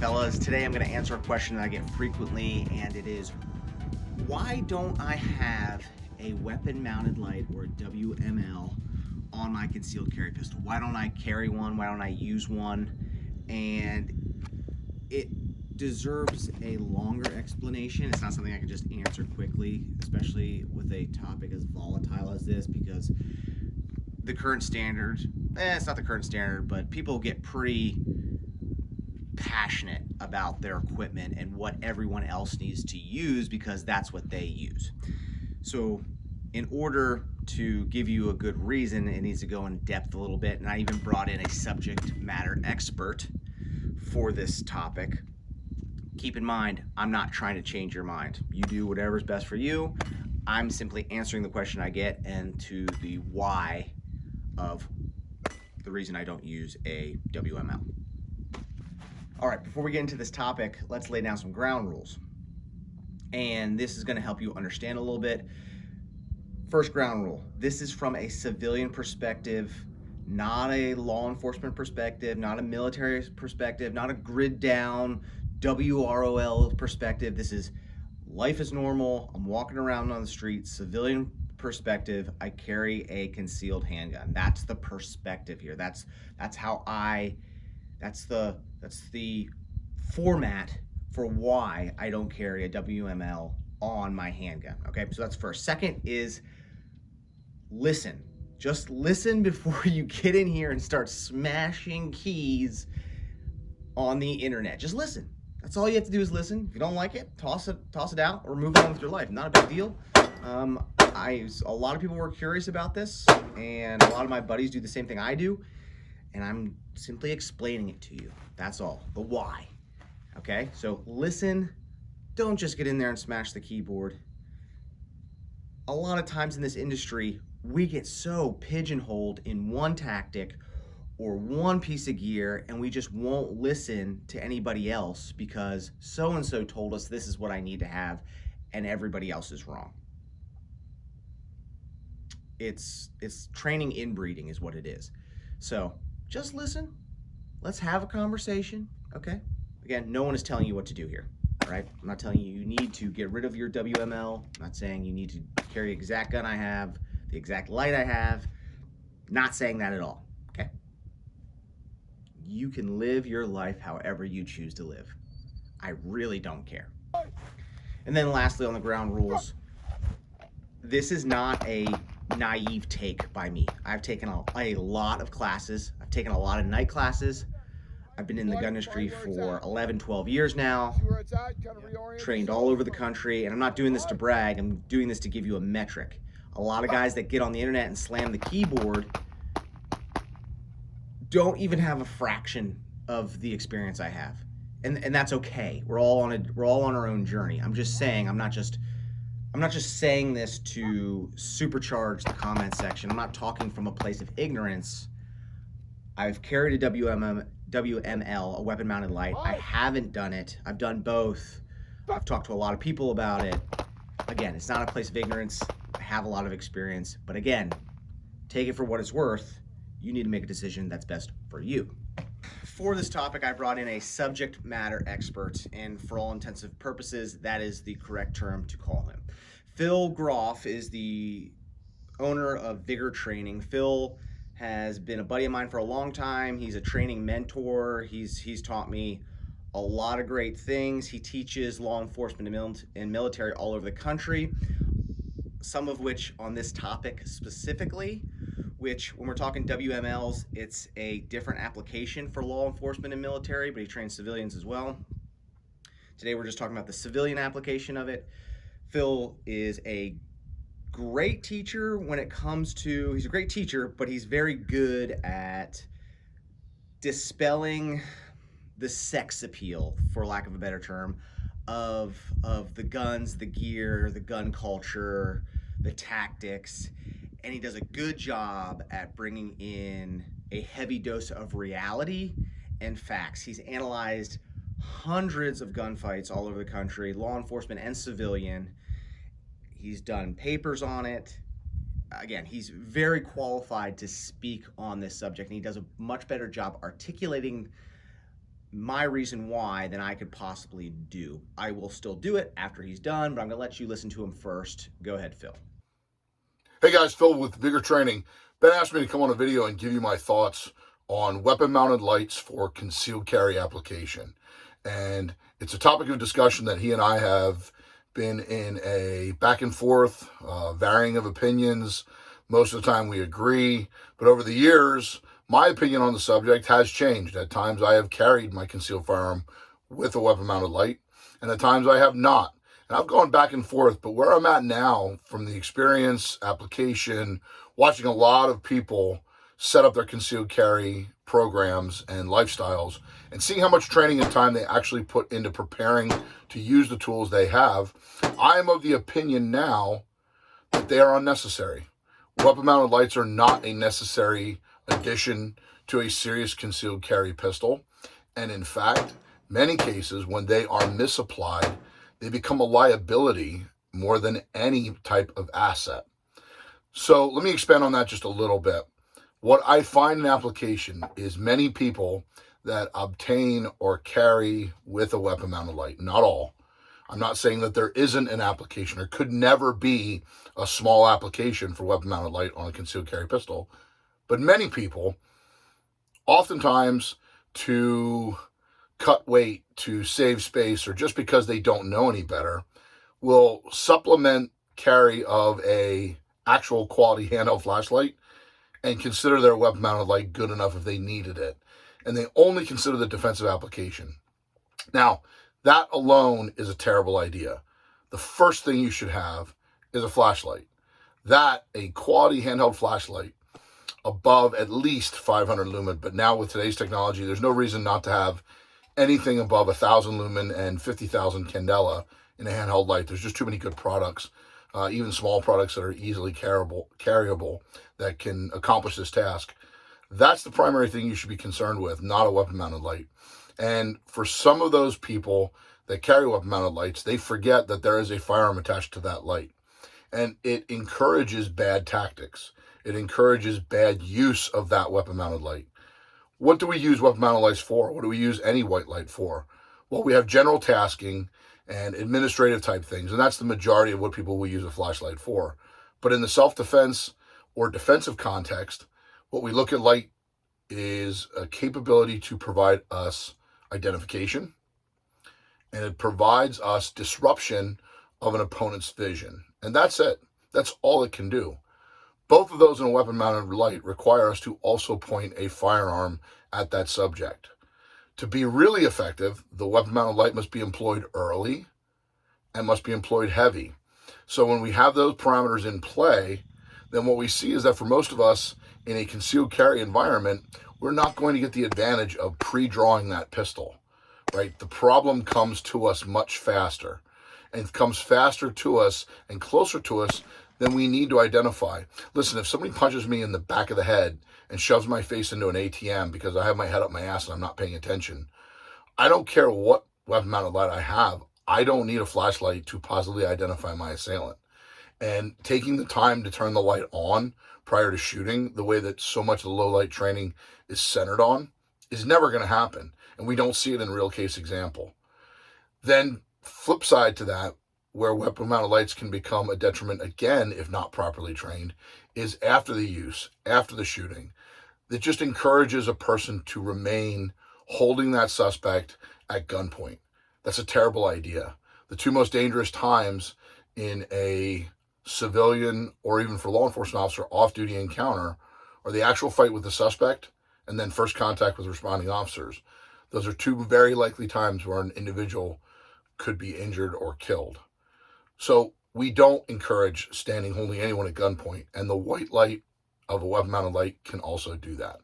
fellas. Today I'm going to answer a question that I get frequently, and it is, why don't I have a weapon-mounted light, or a WML, on my concealed carry pistol? Why don't I carry one? Why don't I use one? And it deserves a longer explanation. It's not something I can just answer quickly, especially with a topic as volatile as this, because the current standard, it's not the current standard, but people get pretty passionate about their equipment and what everyone else needs to use because that's what they use. So in order to give you a good reason, it needs to go in depth a little bit, and I even brought in a subject matter expert for this topic. Keep in mind, I'm not trying to change your mind. You do whatever's best for you. I'm simply answering the question I get and to the why of the reason I don't use a WML. All right, before we get into this topic, let's lay down some ground rules. And this is going to help you understand a little bit. First ground rule, this is from a civilian perspective, not a law enforcement perspective, not a military perspective, not a grid down WROL perspective. This is life as normal. I'm walking around on the street, civilian perspective. I carry a concealed handgun. That's the perspective here. That's the format for why I don't carry a WML on my handgun. Okay, so that's first. Second is listen. Just listen before you get in here and start smashing keys on the internet. Just listen. That's all you have to do is listen. If you don't like it, toss it out, or move on with your life. Not a big deal. A lot of people were curious about this, and a lot of my buddies do the same thing I do, and I'm simply explaining it to you. That's all. The why. Okay? So listen. Don't just get in there and smash the keyboard. A lot of times in this industry, we get so pigeonholed in one tactic or one piece of gear, and we just won't listen to anybody else because so-and-so told us this is what I need to have, and everybody else is wrong. It's training inbreeding is what it is. So just listen. Let's have a conversation, okay? Again, no one is telling you what to do here, all right? I'm not telling you you need to get rid of your WML. I'm not saying you need to carry the exact gun I have, the exact light I have. Not saying that at all, okay? You can live your life however you choose to live. I really don't care. And then lastly, on the ground rules, this is not a naive take by me. I've taken a lot of classes. I've taken a lot of night classes. I've been in the gun industry for 11, 12 years now, trained all over the country, and I'm not doing this to brag. I'm doing this to give you a metric. A lot of guys that get on the internet and slam the keyboard don't even have a fraction of the experience I have. And that's okay. We're all on our own journey. I'm just saying, I'm not just saying this to supercharge the comment section. I'm not talking from a place of ignorance. I've carried a WML, a weapon-mounted light. I haven't done it. I've done both. I've talked to a lot of people about it. Again, it's not a place of ignorance. I have a lot of experience. But again, take it for what it's worth. You need to make a decision that's best for you. For this topic, I brought in a subject matter expert, and for all intensive purposes, that is the correct term to call him. Phil Groff is the owner of Vigor Training. Phil has been a buddy of mine for a long time. He's a training mentor. He's taught me a lot of great things. He teaches law enforcement and military all over the country, some of which on this topic specifically, which when we're talking WMLs, it's a different application for law enforcement and military, but he trains civilians as well. Today we're just talking about the civilian application of it. Phil is a great teacher when it comes to, he's a great teacher, but he's very good at dispelling the sex appeal, for lack of a better term, of the guns, the gear, the gun culture, the tactics. And he does a good job at bringing in a heavy dose of reality and facts. He's analyzed hundreds of gunfights all over the country, law enforcement and civilian. He's done papers on it. Again, he's very qualified to speak on this subject, and he does a much better job articulating my reason why than I could possibly do. I will still do it after he's done, but I'm going to let you listen to him first. Go ahead, Phil. Hey guys, Phil with Bigger Training. Ben asked me to come on a video and give you my thoughts on weapon-mounted lights for concealed carry application. And it's a topic of discussion that he and I have been in a back and forth, varying of opinions. Most of the time we agree, but over the years, my opinion on the subject has changed. At times I have carried my concealed firearm with a weapon-mounted light, and at times I have not. And I've gone back and forth, but where I'm at now, from the experience, application, watching a lot of people set up their concealed carry programs and lifestyles, and seeing how much training and time they actually put into preparing to use the tools they have, I am of the opinion now that they are unnecessary. Weapon-mounted lights are not a necessary addition to a serious concealed carry pistol. And in fact, many cases, when they are misapplied, they become a liability more than any type of asset. So let me expand on that just a little bit. What I find in application is many people that obtain or carry with a weapon-mounted light, not all. I'm not saying that there isn't an application or could never be a small application for weapon-mounted light on a concealed carry pistol, but many people, oftentimes to cut weight, to save space, or just because they don't know any better, will supplement carry of a actual quality handheld flashlight and consider their weapon-mounted light good enough if they needed it. And they only consider the defensive application. Now, that alone is a terrible idea. The first thing you should have is a flashlight. That, a quality handheld flashlight above at least 500 lumen, but now with today's technology, there's no reason not to have anything above 1,000 lumen and 50,000 candela in a handheld light. There's just too many good products, even small products that are easily carryable that can accomplish this task. That's the primary thing you should be concerned with, not a weapon-mounted light. And for some of those people that carry weapon-mounted lights, they forget that there is a firearm attached to that light. And it encourages bad tactics. It encourages bad use of that weapon-mounted light. What do we use weapon-mounted lights for? What do we use any white light for? Well, we have general tasking and administrative type things, and that's the majority of what people will use a flashlight for. But in the self-defense or defensive context, what we look at light is a capability to provide us identification, and it provides us disruption of an opponent's vision. And that's it. That's all it can do. Both of those in a weapon-mounted light require us to also point a firearm at that subject. To be really effective, the weapon-mounted light must be employed early and must be employed heavy. So when we have those parameters in play, then what we see is that for most of us in a concealed carry environment, we're not going to get the advantage of pre-drawing that pistol, right? The problem comes to us much faster, and comes faster to us and closer to us than we need to identify. Listen, if somebody punches me in the back of the head and shoves my face into an ATM because I have my head up my ass and I'm not paying attention, I don't care what weapon-mounted light I have. I don't need a flashlight to positively identify my assailant. And taking the time to turn the light on prior to shooting, the way that so much of the low-light training is centered on, is never going to happen. And we don't see it in a real case example. Then, flip side to that, where weapon-mounted lights can become a detriment again if not properly trained, is after the use, after the shooting. It just encourages a person to remain holding that suspect at gunpoint. That's a terrible idea. The two most dangerous times in a civilian or even for law enforcement officer off-duty encounter are the actual fight with the suspect and then first contact with responding officers. Those are two very likely times where an individual could be injured or killed. So we don't encourage standing holding anyone at gunpoint, and the white light of a weapon-mounted light can also do that.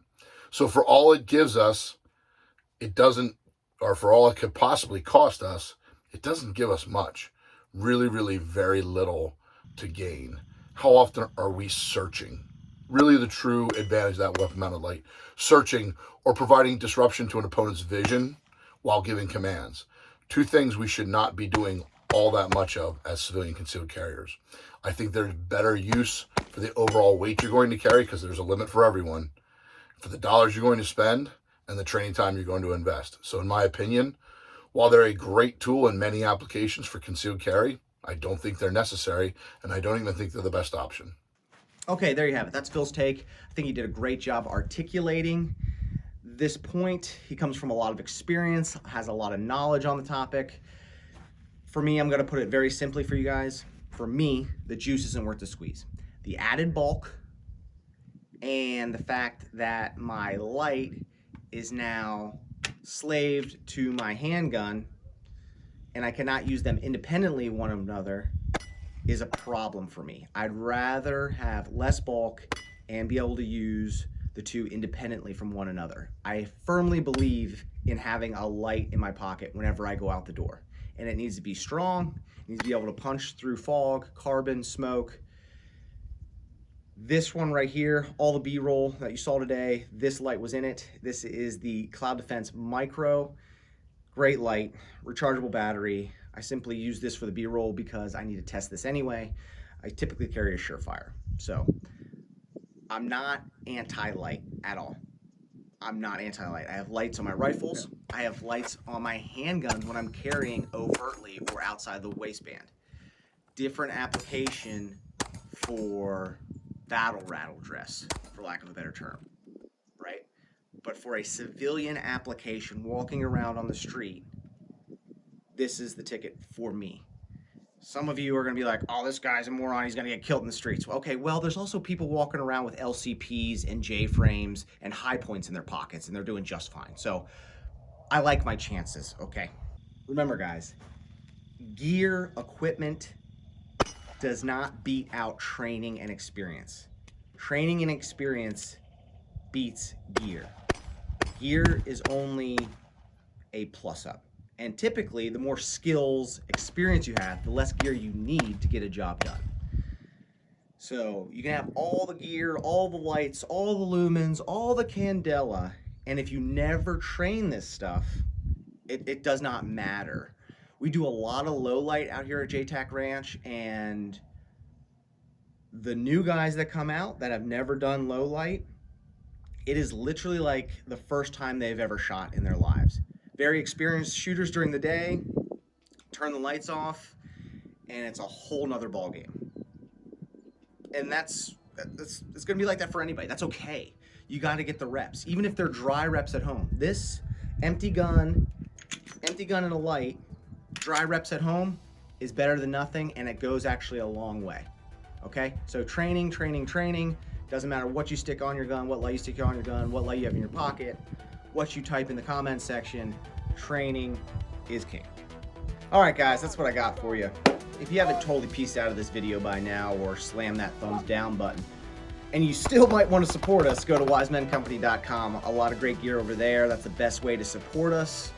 So for all it gives us, it doesn't, or for all it could possibly cost us, it doesn't give us much. Really, really very little to gain. How often are we searching? Really the true advantage of that weapon-mounted light. Searching or providing disruption to an opponent's vision while giving commands. Two things we should not be doing all that much of as civilian concealed carriers. I think there's better use for the overall weight you're going to carry because there's a limit for everyone. For the dollars you're going to spend, and the training time you're going to invest. So in my opinion, while they're a great tool in many applications for concealed carry, I don't think they're necessary, and I don't even think they're the best option. Okay, there you have it. That's Phil's take. I think he did a great job articulating this point. He comes from a lot of experience, has a lot of knowledge on the topic. For me, I'm going to put it very simply for you guys. For me, the juice isn't worth the squeeze. The added bulk and the fact that my light is now slaved to my handgun and I cannot use them independently one another is a problem for me. I'd rather have less bulk and be able to use the two independently from one another. I firmly believe in having a light in my pocket whenever I go out the door. And it needs to be strong, it needs to be able to punch through fog, carbon, smoke. This one right here, all the B-roll that you saw today, this light was in it. This is the Cloud Defense Micro. Great light, rechargeable battery. I simply use this for the B-roll because I need to test this anyway. I typically carry a Surefire. So I'm not anti-light at all. I'm not anti-light. I have lights on my rifles. I have lights on my handguns when I'm carrying overtly or outside the waistband. Different application for battle rattle dress, for lack of a better term, right? But for a civilian application, walking around on the street, this is the ticket for me. Some of you are going to be like, oh, this guy's a moron, he's going to get killed in the streets. Okay, well, there's also people walking around with LCPs and J-frames and high points in their pockets, and they're doing just fine. So I like my chances, okay? Remember, guys, gear, equipment does not beat out training and experience. Training and experience beats gear. Gear is only a plus-up. And typically, the more skills, experience you have, the less gear you need to get a job done. So you can have all the gear, all the lights, all the lumens, all the candela, and if you never train this stuff, it does not matter. We do a lot of low light out here at JTAC Ranch, and the new guys that come out that have never done low light, it is literally like the first time they've ever shot in their lives. Very experienced shooters during the day, turn the lights off, and it's a whole nother ball game. And it's gonna be like that for anybody. That's okay. You gotta get the reps, even if they're dry reps at home. This empty gun and a light, dry reps at home is better than nothing, and it goes actually a long way. Okay, so training. Doesn't matter what you stick on your gun, what light you stick on your gun, what light you have in your pocket, what you type in the comments section. Training is king. All right, guys, that's what I got for you. If you haven't totally pieced out of this video by now or slammed that thumbs down button, and you still might want to support us, go to wisemencompany.com. A lot of great gear over there. That's the best way to support us.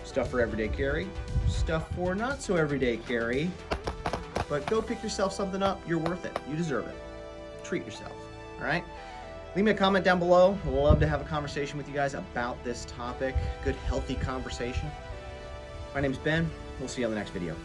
Stuff for everyday carry, stuff for not so everyday carry, but go pick yourself something up. You're worth it. You deserve it. Treat yourself. All right? Leave me a comment down below. I'd love to have a conversation with you guys about this topic. Good, healthy conversation. My name's Ben. We'll see you on the next video.